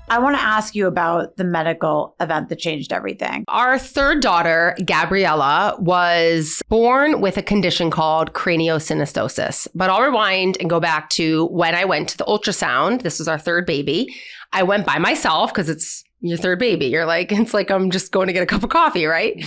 I want to ask you about the medical event that changed everything. Our third daughter, Gabriella, was born with a condition called craniosynostosis. But I'll rewind and go back to when I went to the ultrasound. This was our third baby. I went by myself because it's your third baby. It's like I'm just going to get a cup of coffee, right?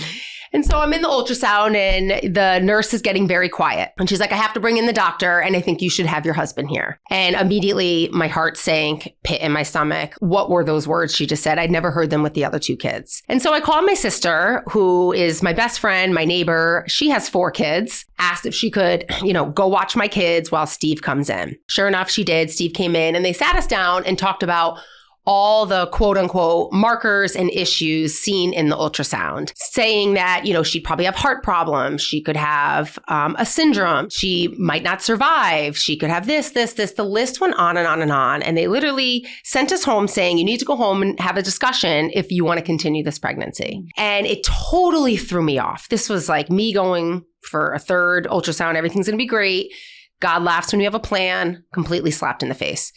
And so I'm in the ultrasound and the nurse is getting very quiet. And she's like, I have to bring in the doctor and I think you should have your husband here. And immediately my heart sank, pit in my stomach. What were those words she just said? I'd never heard them with the other two kids. And so I called my sister, who is my best friend, my neighbor. She has 4 kids, asked if she could, go watch my kids while Steve comes in. Sure enough, she did. Steve came in and they sat us down and talked about all the quote unquote markers and issues seen in the ultrasound, saying that, she'd probably have heart problems. She could have a syndrome. She might not survive. She could have this. The list went on and on and on. And they literally sent us home saying, you need to go home and have a discussion if you want to continue this pregnancy. And it totally threw me off. This was like me going for a third ultrasound. Everything's going to be great. God laughs when you have a plan. Completely slapped in the face.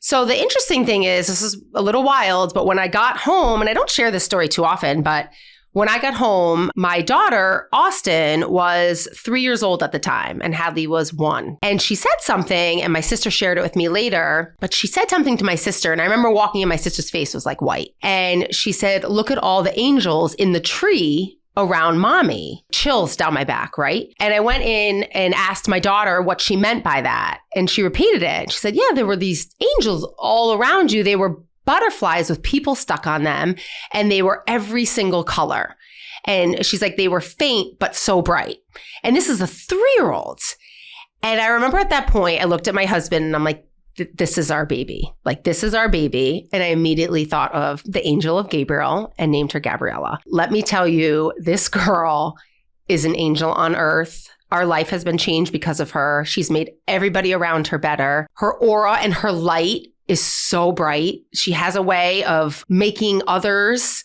So the interesting thing is, this is a little wild, but when I got home, and I don't share this story too often, but when I got home, my daughter, Austin, was 3 years old at the time, and Hadley was 1. And she said something, and my sister shared it with me later, but she said something to my sister, and I remember walking in, my sister's face was like white. And she said, look at all the angels in the tree around mommy. Chills down my back, right? And I went in and asked my daughter what she meant by that. And she repeated it. She said, yeah, there were these angels all around you. They were butterflies with people stuck on them. And they were every single color. And she's like, they were faint, but so bright. And this is a 3-year-old. And I remember at that point, I looked at my husband and I'm like, this is our baby. This is our baby. And I immediately thought of the angel of Gabriel and named her Gabriella. Let me tell you, this girl is an angel on earth. Our life has been changed because of her. She's made everybody around her better. Her aura and her light is so bright. She has a way of making others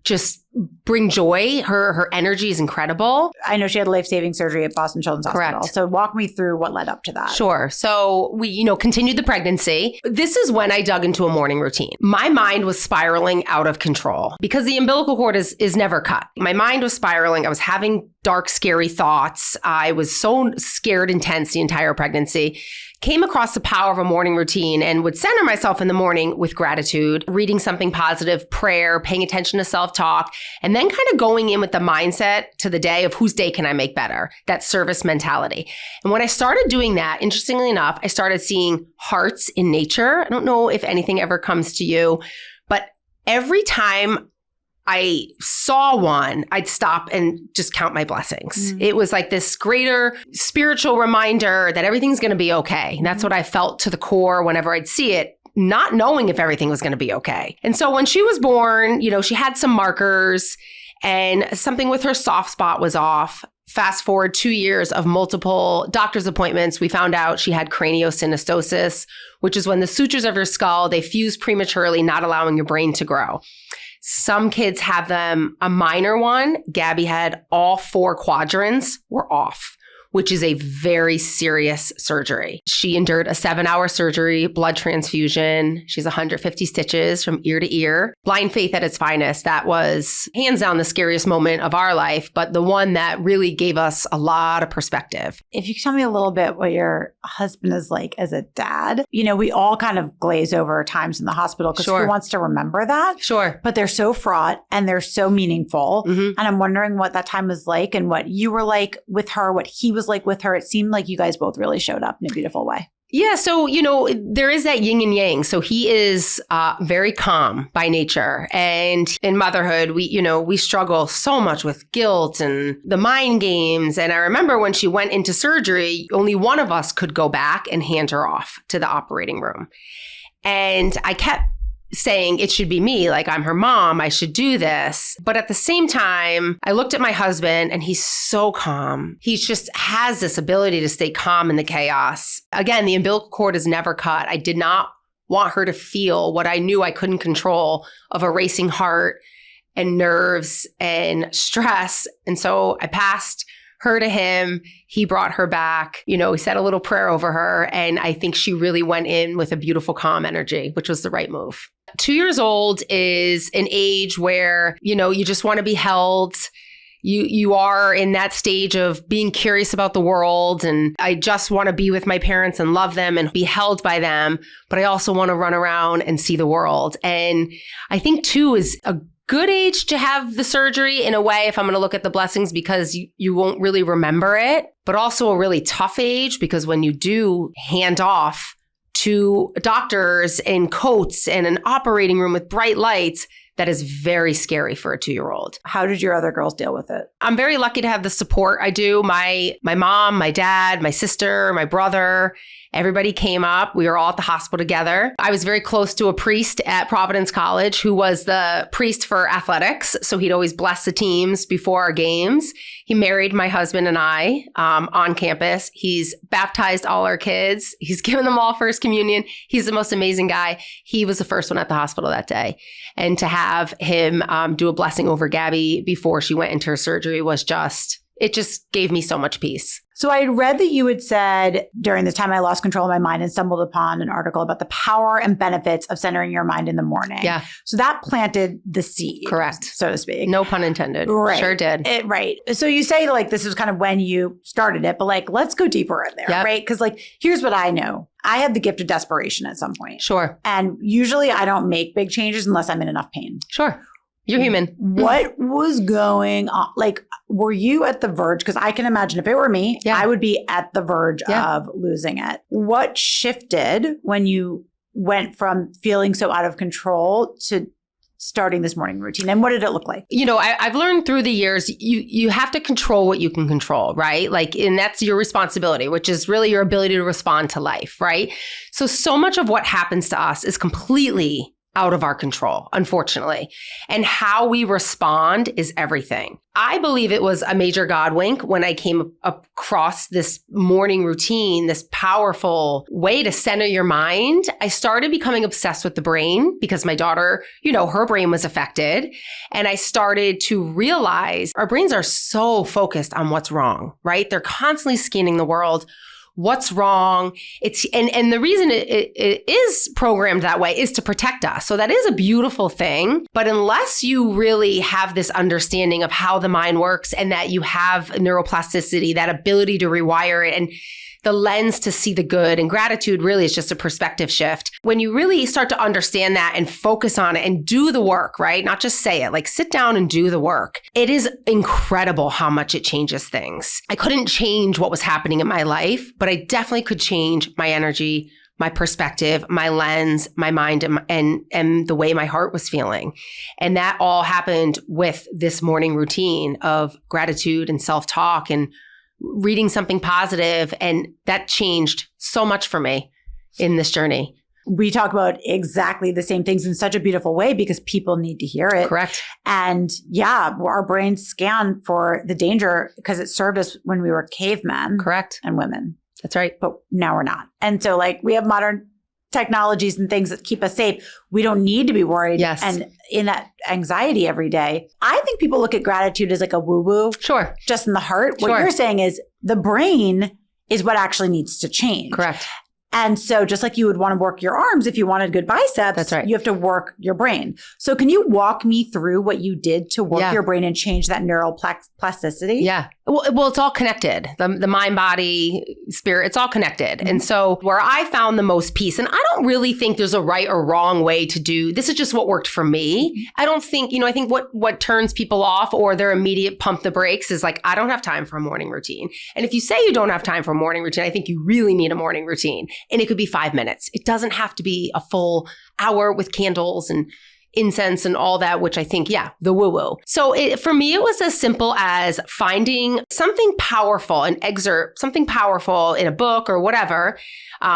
just bring joy. Her energy is incredible. I know she had life-saving surgery at Boston Children's Hospital. Correct. So walk me through what led up to that. Sure. So we, continued the pregnancy. This is when I dug into a morning routine. My mind was spiraling out of control because the umbilical cord is never cut. My mind was spiraling. I was having dark, scary thoughts. I was so scared and tense the entire pregnancy. Came across the power of a morning routine and would center myself in the morning with gratitude, reading something positive, prayer, paying attention to self-talk, and then kind of going in with the mindset to the day of whose day can I make better, that service mentality. And when I started doing that, interestingly enough, I started seeing hearts in nature. I don't know if anything ever comes to you, but every time I saw one, I'd stop and just count my blessings. It was like this greater spiritual reminder that everything's going to be okay. And that's what I felt to the core whenever I'd see it, not knowing if everything was going to be okay. And so when she was born, she had some markers and something with her soft spot was off. Fast forward 2 years of multiple doctor's appointments, we found out she had craniosynostosis, which is when the sutures of your skull, they fuse prematurely, not allowing your brain to grow. Some kids have them, a minor one. Gabby had all 4 quadrants were off, which is a very serious surgery. She endured a 7-hour surgery, blood transfusion. She's 150 stitches from ear to ear. Blind faith at its finest. That was hands down the scariest moment of our life, but the one that really gave us a lot of perspective. If you could tell me a little bit what your husband is like as a dad. We all kind of glaze over times in the hospital because who wants to remember that? Sure. But they're so fraught and they're so meaningful. And I'm wondering what that time was like and what you were like with her, what he was like with her. It seemed like you guys both really showed up in a beautiful way. Yeah. So, there is that yin and yang. So he is very calm by nature. And in motherhood, we struggle so much with guilt and the mind games. And I remember when she went into surgery, only one of us could go back and hand her off to the operating room. And I kept saying it should be me, like I'm her mom, I should do this. But at the same time, I looked at my husband and he's so calm. He just has this ability to stay calm in the chaos. Again, the umbilical cord is never cut. I did not want her to feel what I knew I couldn't control of a racing heart and nerves and stress. And so I passed her to him. He brought her back. He said a little prayer over her. And I think she really went in with a beautiful, calm energy, which was the right move. 2 years old is an age where, you just want to be held. You are in that stage of being curious about the world. And I just want to be with my parents and love them and be held by them. But I also want to run around and see the world. And I think 2 is a good age to have the surgery in a way, if I'm going to look at the blessings, because you won't really remember it, but also a really tough age, because when you do hand off to doctors in coats and an operating room with bright lights, that is very scary for a 2-year-old. How did your other girls deal with it? I'm very lucky to have the support I do. My mom, my dad, my sister, my brother, everybody came up. We were all at the hospital together. I was very close to a priest at Providence College who was the priest for athletics. So he'd always bless the teams before our games. He married my husband and I on campus. He's baptized all our kids. He's given them all first communion. He's the most amazing guy. He was the first one at the hospital that day. And to have him do a blessing over Gabby before she went into her surgery was it just gave me so much peace. So I read that you had said during the time I lost control of my mind and stumbled upon an article about the power and benefits of centering your mind in the morning. Yeah. So that planted the seed. Correct. So to speak. No pun intended. Right. Sure did. Right. So you say this was kind of when you started it, but let's go deeper in there, Yep. right? Because here's what I know. I had the gift of desperation at some point. Sure. And usually I don't make big changes unless I'm in enough pain. Sure. You're human. What was going on? Were you at the verge? Because I can imagine if it were me, Yeah. I would be at the verge Yeah. of losing it. What shifted when you went from feeling so out of control to starting this morning routine? And what did it look like? I've learned through the years, you have to control what you can control, right? And that's your responsibility, which is really your ability to respond to life, right? So much of what happens to us is completely out of our control, unfortunately. And how we respond is everything. I believe it was a major God wink when I came across this morning routine, this powerful way to center your mind. I started becoming obsessed with the brain because my daughter, her brain was affected. And I started to realize our brains are so focused on what's wrong, right? They're constantly scanning the world. What's wrong? And the reason it is programmed that way is to protect us. So that is a beautiful thing. But unless you really have this understanding of how the mind works and that you have neuroplasticity, that ability to rewire it and the lens to see the good, and gratitude really is just a perspective shift. When you really start to understand that and focus on it and do the work, right? Not just say it, sit down and do the work. It is incredible how much it changes things. I couldn't change what was happening in my life, but I definitely could change my energy, my perspective, my lens, my mind, and the way my heart was feeling. And that all happened with this morning routine of gratitude and self-talk and reading something positive. And that changed so much for me in this journey. We talk about exactly the same things in such a beautiful way because people need to hear it. Correct. And our brains scan for the danger because it served us when we were cavemen. Correct. And women. That's right. But now we're not. And so we have modern technologies and things that keep us safe. We don't need to be worried. Yes. And in that anxiety every day. I think people look at gratitude as a woo-woo. Sure. Just in the heart. Sure. What you're saying is the brain is what actually needs to change. Correct. And so just like you would want to work your arms if you wanted good biceps, that's right. You have to work your brain. So can you walk me through what you did to work Yeah. your brain and change that neuroplasticity? Yeah. Well, it's all connected. The mind, body, spirit, it's all connected. Mm-hmm. And so where I found the most peace, and I don't really think there's a right or wrong way to do, this is just what worked for me. I don't think, I think what turns people off or their immediate pump the brakes is I don't have time for a morning routine. And if you say you don't have time for a morning routine, I think you really need a morning routine. And it could be 5 minutes. It doesn't have to be a full hour with candles and incense and all that, which I think, the woo-woo. So for me, it was as simple as finding something powerful, an excerpt, something powerful in a book or whatever.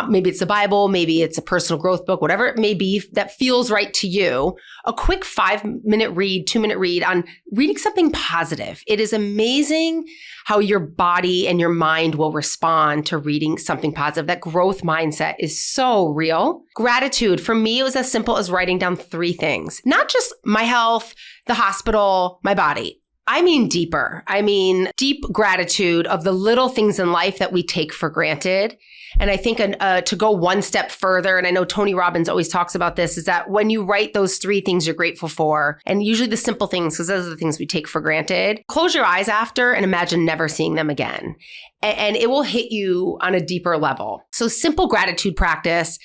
Maybe it's the Bible, maybe it's a personal growth book, whatever it may be that feels right to you. A quick 5-minute read, 2-minute read on reading something positive. It is amazing how your body and your mind will respond to reading something positive. That growth mindset is so real. Gratitude, for me, it was as simple as writing down 3 things. Not just my health, the hospital, my body. I mean deeper. I mean deep gratitude of the little things in life that we take for granted. And I think to go one step further, and I know Tony Robbins always talks about this, is that when you write those 3 things you're grateful for, and usually the simple things, because those are the things we take for granted, close your eyes after and imagine never seeing them again. And it will hit you on a deeper level. So simple gratitude practice,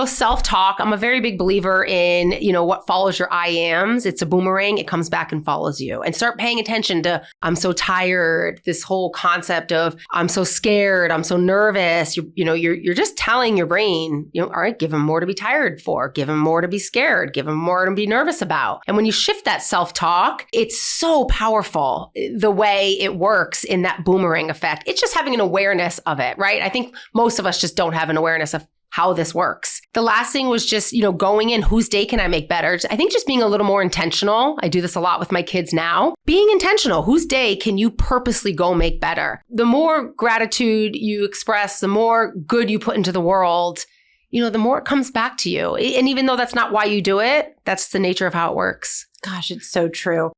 self-talk. I'm a very big believer in, what follows your I ams. It's a boomerang. It comes back and follows you. And start paying attention to, I'm so tired. This whole concept of, I'm so scared. I'm so nervous. You're just telling your brain, all right, give him more to be tired for. Give him more to be scared. Give him more to be nervous about. And when you shift that self-talk, it's so powerful the way it works in that boomerang effect. It's just having an awareness of it, right? I think most of us just don't have an awareness of how this works. The last thing was just, going in, whose day can I make better? I think just being a little more intentional. I do this a lot with my kids now. Being intentional. Whose day can you purposely go make better? The more gratitude you express, the more good you put into the world, the more it comes back to you. And even though that's not why you do it, that's the nature of how it works. Gosh, it's so true.